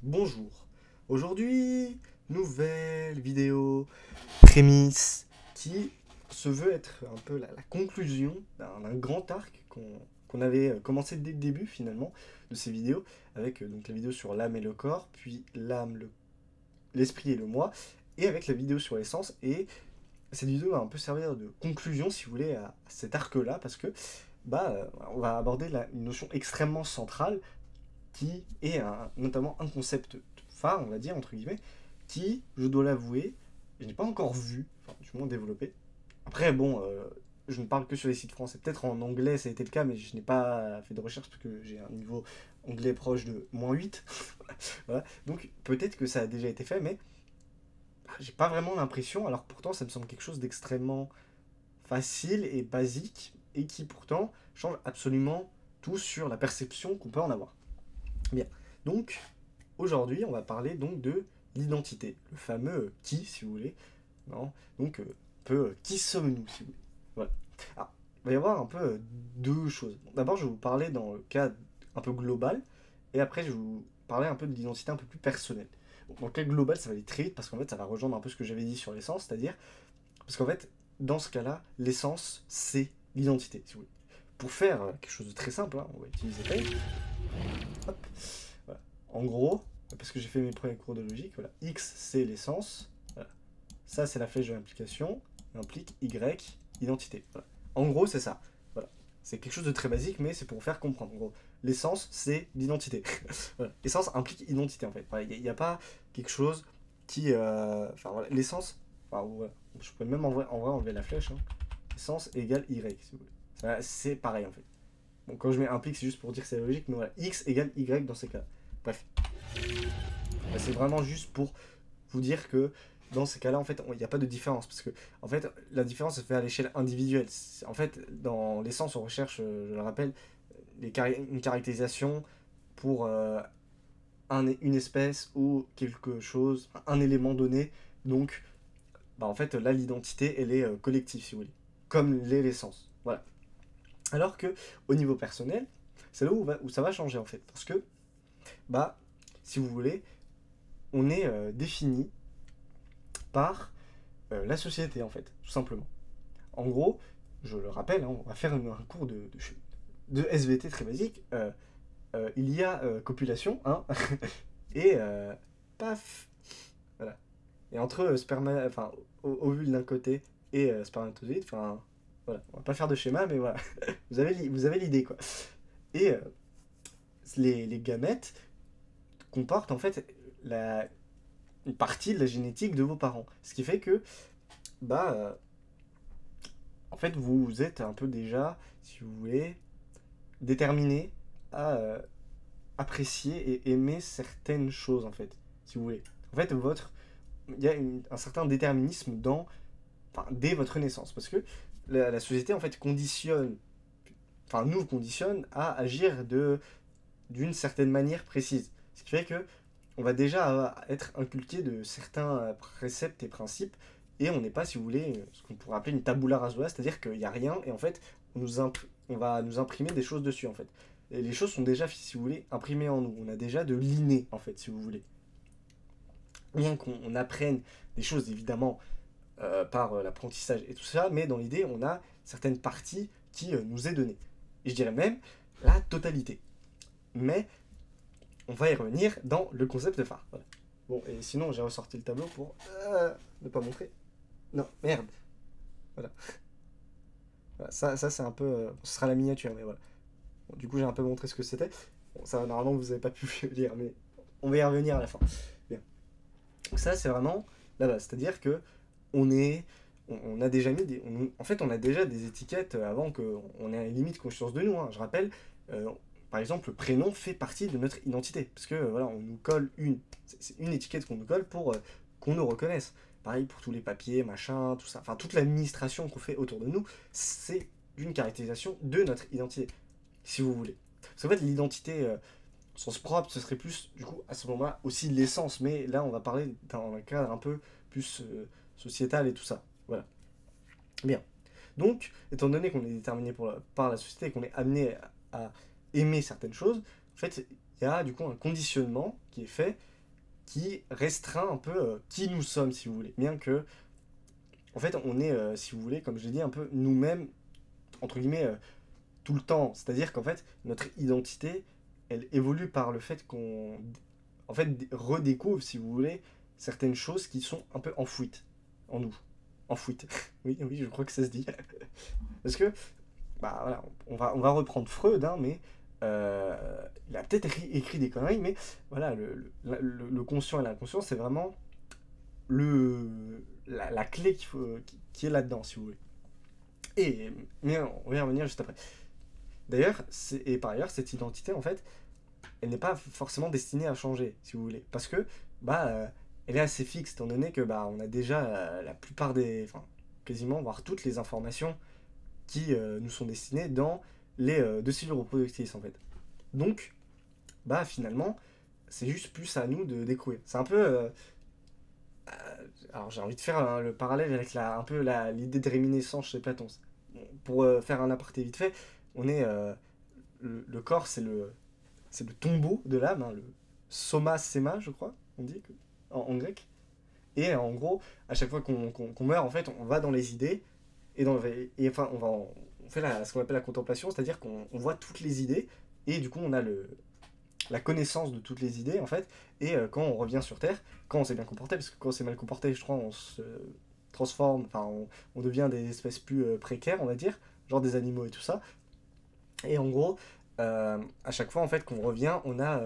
Bonjour. Aujourd'hui, nouvelle vidéo prémisse qui se veut être un peu la conclusion d'un grand arc qu'on avait commencé dès le début finalement de ces vidéos, avec donc la vidéo sur l'âme et le corps, puis l'âme, l'esprit et le moi, et avec la vidéo sur l'essence. Et cette vidéo va un peu servir de conclusion, si vous voulez, à cet arc-là, parce que on va aborder une notion extrêmement centrale qui est notamment un concept phare, on va dire, entre guillemets, qui, je dois l'avouer, je n'ai pas encore vu, enfin, du moins développé. Après, bon, je ne parle que sur les sites français. Peut-être en anglais, ça a été le cas, mais je n'ai pas fait de recherche parce que j'ai un niveau anglais proche de -8. Voilà. Donc, peut-être que ça a déjà été fait, mais j'ai pas vraiment l'impression, alors pourtant, ça me semble quelque chose d'extrêmement facile et basique, et qui pourtant change absolument tout sur la perception qu'on peut en avoir. Bien. Donc, aujourd'hui, on va parler donc de l'identité, le fameux qui, si vous voulez. Non. Donc, un peu qui sommes-nous, si vous voulez. Voilà. Alors, il va y avoir un peu deux choses. Bon, d'abord, je vais vous parler dans le cas un peu global, et après, je vais vous parler un peu de l'identité un peu plus personnelle. Bon, dans le cas global, ça va aller très vite parce qu'en fait, ça va rejoindre un peu ce que j'avais dit sur l'essence, c'est-à-dire, parce qu'en fait, dans ce cas-là, l'essence, c'est l'identité, si vous voulez. Pour faire quelque chose de très simple, hein, on va utiliser Paint. Hop. Voilà. En gros, parce que j'ai fait mes premiers cours de logique, voilà. X c'est l'essence, voilà. Ça c'est la flèche de l'implication, implique Y, identité. Voilà. En gros c'est ça. Voilà. C'est quelque chose de très basique, mais c'est pour vous faire comprendre. En gros, l'essence c'est l'identité. Voilà. L'essence implique identité en fait. Il n'y a pas quelque chose qui. Enfin voilà, l'essence. Enfin, voilà. Je peux même en vrai enlever la flèche. Hein. Essence égale Y si vous voulez. C'est pareil en fait. Bon, quand je mets implique, c'est juste pour dire que c'est logique, mais voilà, X égale Y dans ces cas-là. Bref. C'est vraiment juste pour vous dire que dans ces cas-là, en fait, il n'y a pas de différence. Parce que, en fait, la différence se fait à l'échelle individuelle. En fait, dans l'essence, on recherche, je le rappelle, une caractérisation pour une espèce ou quelque chose, un élément donné. Donc, en fait, là, l'identité, elle est collective, si vous voulez. Comme l'est l'essence. Voilà. Alors que, au niveau personnel, c'est là où ça va changer, en fait. Parce que, si vous voulez, on est défini par la société, en fait, tout simplement. En gros, je le rappelle, hein, on va faire un cours de SVT très basique. Il y a copulation, hein, et paf, voilà. Et entre ovule d'un côté et spermatozoïde, enfin, voilà, on va pas faire de schéma, mais voilà, vous avez l'idée, quoi. Et les gamètes comportent en fait une partie de la génétique de vos parents. Ce qui fait que, en fait, vous êtes un peu déjà, si vous voulez, déterminé à apprécier et aimer certaines choses, en fait, si vous voulez. En fait, il y a un certain déterminisme dès votre naissance, parce que la société, en fait, nous conditionne à agir d'une certaine manière précise. Ce qui fait que on va déjà être inculqué de certains préceptes et principes, et on n'est pas, si vous voulez, ce qu'on pourrait appeler une tabula rasa, c'est-à-dire qu'il n'y a rien, et en fait, on va nous imprimer des choses dessus, en fait. Et les choses sont déjà, si vous voulez, imprimées en nous. On a déjà de l'inné, en fait, si vous voulez. Bien qu'on apprenne des choses, évidemment, par l'apprentissage et tout ça, mais dans l'idée, on a certaines parties qui nous est donnée. Et je dirais même la totalité. Mais on va y revenir dans le concept phare. Voilà. Bon, et sinon, j'ai ressorti le tableau pour ne pas montrer. Non, merde. Voilà. Voilà, ça c'est un peu. Ce sera la miniature, mais voilà. Bon, du coup, j'ai un peu montré ce que c'était. Bon, ça, normalement, vous n'avez pas pu le lire, mais on va y revenir à la fin. Bien. Donc, ça, c'est vraiment la base. C'est-à-dire que on a déjà mis en fait, on a déjà des étiquettes avant qu'on ait limite conscience de nous. Hein. Je rappelle, par exemple, le prénom fait partie de notre identité. Parce que, voilà, on nous colle c'est une étiquette qu'on nous colle pour qu'on nous reconnaisse. Pareil pour tous les papiers, machin, tout ça. Enfin, toute l'administration qu'on fait autour de nous, c'est une caractérisation de notre identité, si vous voulez. Parce qu'en fait, l'identité, au sens propre, ce serait plus, du coup, à ce moment-là, aussi l'essence. Mais là, on va parler dans un cadre un peu plus sociétal et tout ça. Voilà. Bien. Donc, étant donné qu'on est déterminé par la société et qu'on est amené à aimer certaines choses, en fait, il y a du coup un conditionnement qui est fait qui restreint un peu qui nous sommes, si vous voulez. Bien que, en fait, on est, si vous voulez, comme je l'ai dit, un peu nous-mêmes, entre guillemets, tout le temps. C'est-à-dire qu'en fait, notre identité, elle évolue par le fait qu'on, en fait, redécouvre, si vous voulez, certaines choses qui sont un peu enfouies en nous. Enfouies. Oui, oui, je crois que ça se dit. Parce que, bah voilà, on va reprendre Freud, hein, mais il a peut-être écrit des conneries, mais voilà, le conscient et l'inconscient, c'est vraiment la clé qui est là-dedans, si vous voulez. Mais on va y revenir juste après. D'ailleurs, et par ailleurs, cette identité, en fait, elle n'est pas forcément destinée à changer, si vous voulez. Parce que, bah, elle est assez fixe, étant donné que, bah, on a déjà la plupart enfin, quasiment, voire toutes les informations qui nous sont destinées dans les deux cellules reproductrices, en fait. Donc, bah, finalement, c'est juste plus à nous de découvrir. C'est un peu... alors, j'ai envie de faire le parallèle avec un peu l'idée de réminiscence chez Platon. Pour faire un aparté vite fait, on est... le corps, c'est le tombeau de l'âme, hein, le soma sema, je crois, on dit, en grec. Et en gros, à chaque fois qu'on meurt, en fait, on va dans les idées, et enfin, on fait ce qu'on appelle la contemplation, c'est-à-dire qu'on voit toutes les idées, et du coup, on a la connaissance de toutes les idées, en fait, et quand on revient sur Terre, quand on s'est bien comporté, parce que quand on s'est mal comporté, je crois, on se transforme, enfin, on devient des espèces plus précaires, on va dire, genre des animaux et tout ça. Et en gros, à chaque fois en fait qu'on revient, on a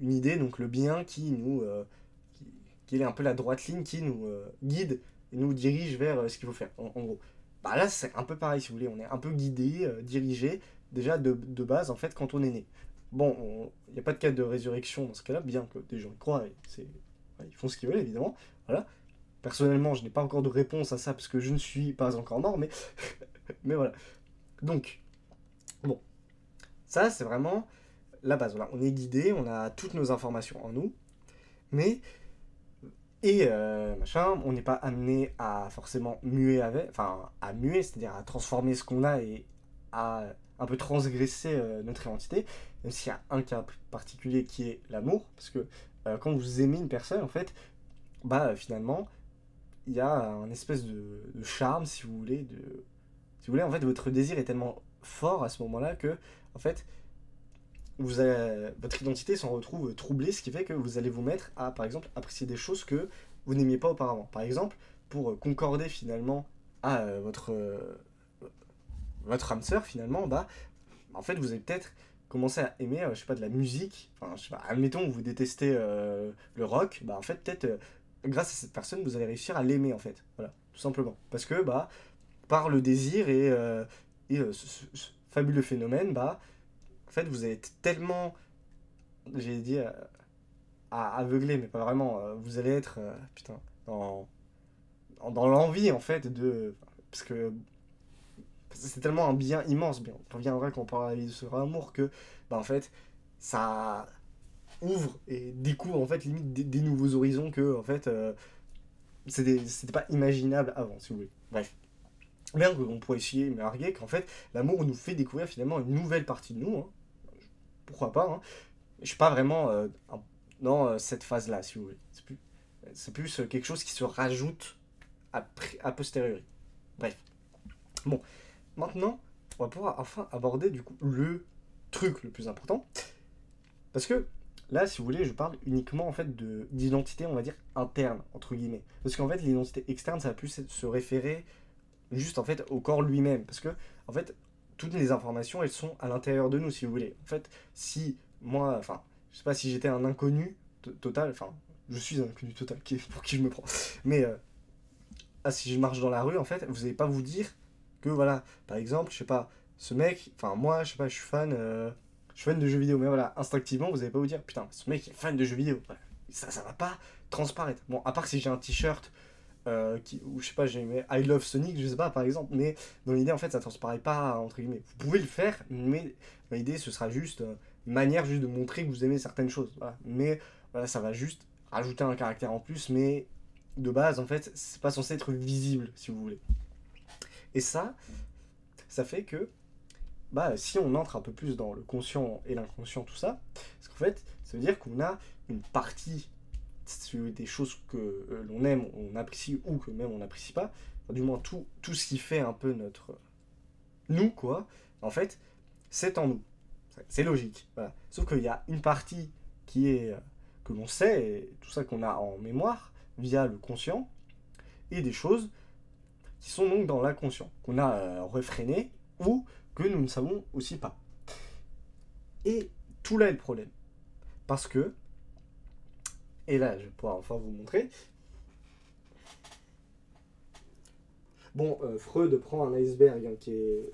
une idée, donc le bien qui est un peu la droite ligne qui nous guide et nous dirige vers ce qu'il faut faire. En gros, bah là c'est un peu pareil si vous voulez, on est un peu guidé, dirigé déjà de base en fait quand on est né. Bon, il n'y a pas de cas de résurrection dans ce cas-là, bien que des gens y croient, ils font ce qu'ils veulent évidemment. Voilà. Personnellement, je n'ai pas encore de réponse à ça parce que je ne suis pas encore mort, mais mais voilà. Donc, bon, ça, c'est vraiment la base. Voilà. On est guidé, on a toutes nos informations en nous, mais machin, on n'est pas amené à forcément muer avec, enfin à muer, c'est-à-dire à transformer ce qu'on a et à un peu transgresser notre identité, même s'il y a un cas particulier qui est l'amour, parce que quand vous aimez une personne, en fait, bah finalement, il y a un espèce de charme, si vous voulez, si vous voulez, en fait, votre désir est tellement fort à ce moment-là que, en fait, votre identité s'en retrouve troublée, ce qui fait que vous allez vous mettre à, par exemple, apprécier des choses que vous n'aimiez pas auparavant. Par exemple, pour concorder finalement à votre âme sœur, finalement, bah, en fait, vous allez peut-être commencer à aimer, je sais pas, de la musique. Enfin, je sais pas, admettons que vous détestez le rock, bah, en fait, peut-être, grâce à cette personne, vous allez réussir à l'aimer, en fait. Voilà, tout simplement. Parce que, bah, par le désir et ce fabuleux phénomène, bah, en fait, vous êtes tellement, j'ai dit, aveuglé, mais pas vraiment. Vous allez être, putain, dans l'envie, en fait, parce que c'est tellement un bien immense. Bien, on reviendra quand on parlera de la vie de ce amour que, bah, en fait, ça ouvre et découvre, en fait, limite des nouveaux horizons que, en fait, c'était pas imaginable avant, si vous voulez. Bref. Bien qu'on pourrait essayer de arguer qu'en fait, l'amour nous fait découvrir finalement une nouvelle partie de nous, hein. Pourquoi pas, hein. Je suis pas vraiment dans cette phase-là, si vous voulez. C'est plus quelque chose qui se rajoute a posteriori. Bref. Bon, maintenant, on va pouvoir enfin aborder du coup le truc le plus important. Parce que là, si vous voulez, je parle uniquement en fait d'identité, on va dire, interne, entre guillemets. Parce qu'en fait, l'identité externe, ça va plus se référer juste en fait au corps lui-même. Parce que, en fait, toutes les informations, elles sont à l'intérieur de nous, si vous voulez. En fait, si moi, enfin, je sais pas si j'étais un inconnu total, enfin, je suis un inconnu total, pour qui je me prends. Mais si je marche dans la rue, en fait, vous n'allez pas vous dire que, voilà, par exemple, je sais pas, ce mec, enfin, moi, je sais pas, je suis fan de jeux vidéo, mais voilà, instinctivement, vous n'allez pas vous dire, putain, ce mec est fan de jeux vidéo. Voilà. Ça va pas transparaître. Bon, à part si j'ai un t-shirt ou je sais pas, j'ai aimé I Love Sonic, je sais pas, par exemple, mais dans l'idée, en fait, ça transparaît pas, entre guillemets. Vous pouvez le faire, mais dans l'idée, ce sera juste une manière juste de montrer que vous aimez certaines choses. Voilà. Mais voilà, ça va juste rajouter un caractère en plus, mais de base, en fait, c'est pas censé être visible, si vous voulez. Et ça fait que, bah, si on entre un peu plus dans le conscient et l'inconscient, tout ça, parce qu'en fait, ça veut dire qu'on a une partie sur des choses que l'on aime, on apprécie, ou que même on n'apprécie pas, enfin, du moins tout ce qui fait un peu notre nous, quoi, en fait, c'est en nous. C'est logique. Voilà. Sauf qu'il y a une partie qui est que l'on sait, et tout ça qu'on a en mémoire, via le conscient, et des choses qui sont donc dans l'inconscient, qu'on a réfréné, ou que nous ne savons aussi pas. Et tout là est le problème. Parce que, et là je vais pouvoir enfin vous montrer, bon, Freud prend un iceberg hein, qui est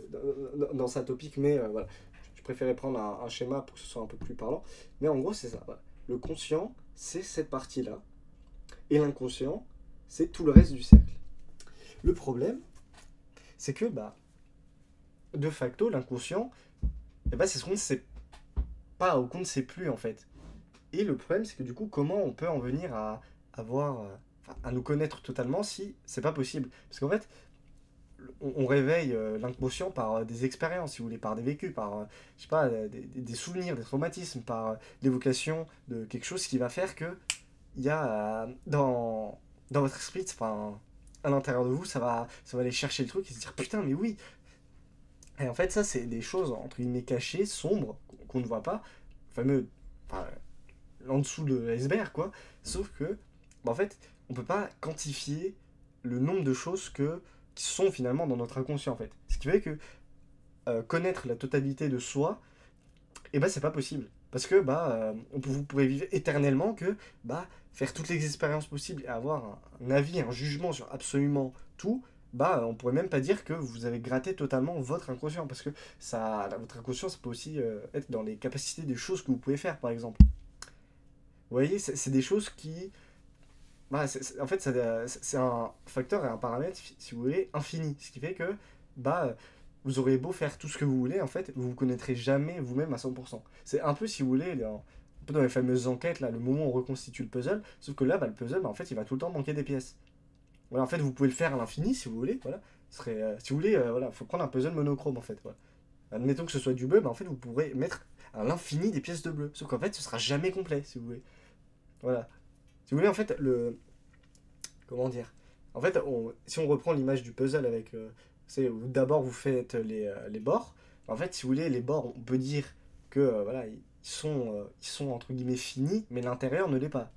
dans sa topique, mais voilà, je préférais prendre un schéma pour que ce soit un peu plus parlant. Mais en gros, c'est ça. Voilà. Le conscient, c'est cette partie-là, et l'inconscient, c'est tout le reste du cercle. Le problème, c'est que, bah, de facto, l'inconscient, eh ben, c'est ce qu'on ne sait pas, ou qu'on ne sait plus, en fait. Et le problème, c'est que du coup, comment on peut en venir à avoir, à nous connaître totalement si c'est pas possible? Parce qu'en fait, on réveille l'inconscient par des expériences, si vous voulez, par des vécus, par, je sais pas, des souvenirs, des traumatismes, par l'évocation de quelque chose qui va faire que il y a dans votre esprit, enfin, à l'intérieur de vous, ça va aller chercher le truc et se dire putain, mais oui. Et en fait, ça, c'est des choses entre guillemets cachées, sombres, qu'on ne voit pas, fameux, enfin, en dessous de l'iceberg, quoi. Sauf que, bah, en fait, on peut pas quantifier le nombre de choses qui sont finalement dans notre inconscient, en fait. Ce qui fait que connaître la totalité de soi, et bah c'est pas possible. Parce que vous pourrez vivre éternellement que faire toutes les expériences possibles et avoir un avis, un jugement sur absolument tout, on pourrait même pas dire que vous avez gratté totalement votre inconscient. Parce que votre inconscient, ça peut aussi être dans les capacités des choses que vous pouvez faire, par exemple. Vous voyez, c'est des choses qui... en fait, c'est un facteur et un paramètre, si vous voulez, infini. Ce qui fait que vous aurez beau faire tout ce que vous voulez, en fait, vous vous connaîtrez jamais vous-même à 100%. C'est un peu, si vous voulez, un peu dans les fameuses enquêtes, là, le moment où on reconstitue le puzzle, sauf que là, le puzzle, en fait, il va tout le temps manquer des pièces. Voilà, en fait, vous pouvez le faire à l'infini, si vous voulez, voilà. Si vous voulez, voilà, faut prendre un puzzle monochrome, en fait, voilà. Admettons que ce soit du bleu, en fait, vous pourrez mettre à l'infini des pièces de bleu. Sauf qu'en fait, ce sera jamais complet, si vous voulez. Voilà. Si vous voulez, en fait, comment dire? En fait, si on reprend l'image du puzzle avec... c'est où d'abord vous faites les bords. En fait, si vous voulez, les bords, on peut dire que voilà, ils sont entre guillemets finis, mais l'intérieur ne l'est pas.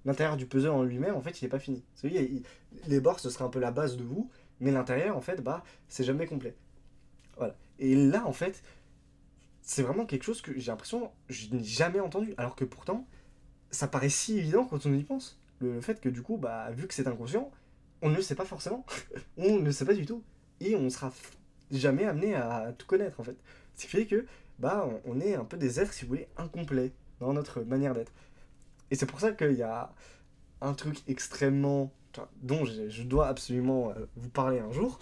L'intérieur du puzzle en lui-même, en fait, il n'est pas fini. Vous voyez, les bords, ce serait un peu la base de vous, mais l'intérieur, en fait, c'est jamais complet. Voilà. Et là, en fait, c'est vraiment quelque chose que j'ai l'impression je n'ai jamais entendu. Alors que pourtant, ça paraît si évident quand on y pense. Le fait que du coup, vu que c'est inconscient, on ne le sait pas forcément. On ne le sait pas du tout. Et on sera jamais amené à tout connaître en fait. Ce qui fait que on est un peu des êtres, si vous voulez, incomplets dans notre manière d'être. Et c'est pour ça qu'il y a un truc extrêmement dont je dois absolument vous parler un jour,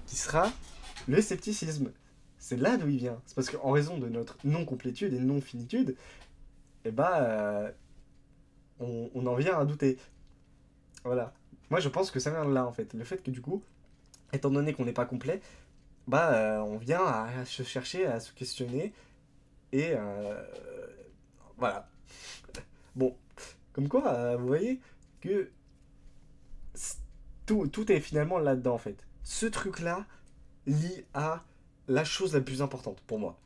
qui sera le scepticisme. C'est là d'où il vient. C'est parce qu'en raison de notre non-complétude et non-finitude, et on en vient à douter. Voilà. Moi, je pense que ça vient de là, en fait. Le fait que, du coup, étant donné qu'on n'est pas complet, on vient à se chercher, à se questionner, et voilà. Bon, comme quoi, vous voyez que tout est finalement là-dedans, en fait. Ce truc-là lie à la chose la plus importante pour moi.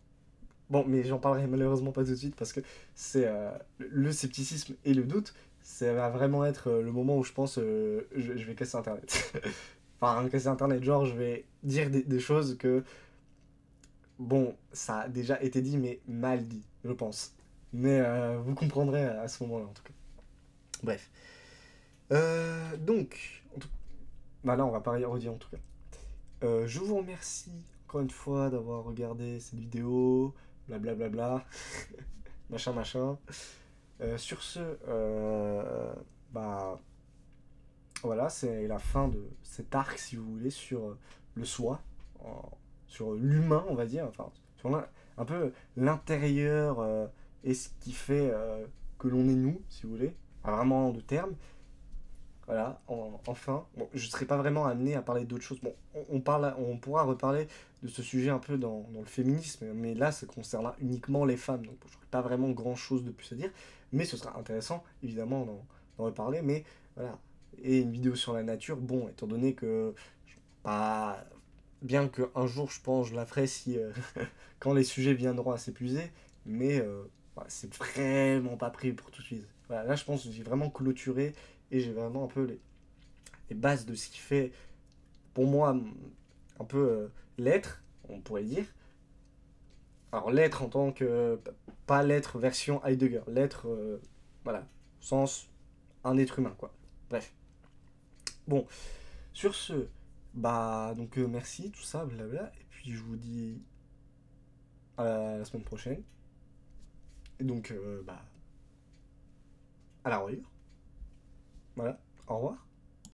Bon, mais j'en parlerai malheureusement pas tout de suite parce que c'est le scepticisme et le doute, ça va vraiment être le moment où je pense je vais casser Internet. Enfin, casser Internet, genre je vais dire des choses que, bon, ça a déjà été dit, mais mal dit, je pense. Mais vous comprendrez à ce moment-là, en tout cas. Bref. Donc, là, on va pas redire en tout cas. Je vous remercie encore une fois d'avoir regardé cette vidéo, blablabla, machin machin. Sur ce, voilà, c'est la fin de cet arc, si vous voulez, sur le soi, sur l'humain, on va dire, enfin, sur un peu l'intérieur et ce qui fait que l'on est nous, si vous voulez, vraiment de termes. Voilà, enfin, bon, je ne serai pas vraiment amené à parler d'autres choses. Bon, on pourra reparler de ce sujet un peu dans le féminisme, mais là, ça concernera uniquement les femmes, donc je n'aurai pas vraiment grand-chose de plus à dire. mais ce sera intéressant, évidemment, d'en reparler, mais voilà. Et une vidéo sur la nature, bon, étant donné que, pas, bien qu'un jour, je pense, je la ferai si, quand les sujets viendront à s'épuiser, mais voilà, c'est vraiment pas prévu pour tout de suite. Voilà, là, je pense que j'ai vraiment clôturé et j'ai vraiment un peu les bases de ce qui fait, pour moi, un peu l'être, on pourrait dire. Alors, l'être en tant que, pas l'être version Heidegger, l'être, voilà, au sens un être humain, quoi. Bref. Bon, sur ce, bah, donc merci, tout ça, blabla, et puis je vous dis à la semaine prochaine. Et donc, bah, à la revoyure. Voilà, au revoir.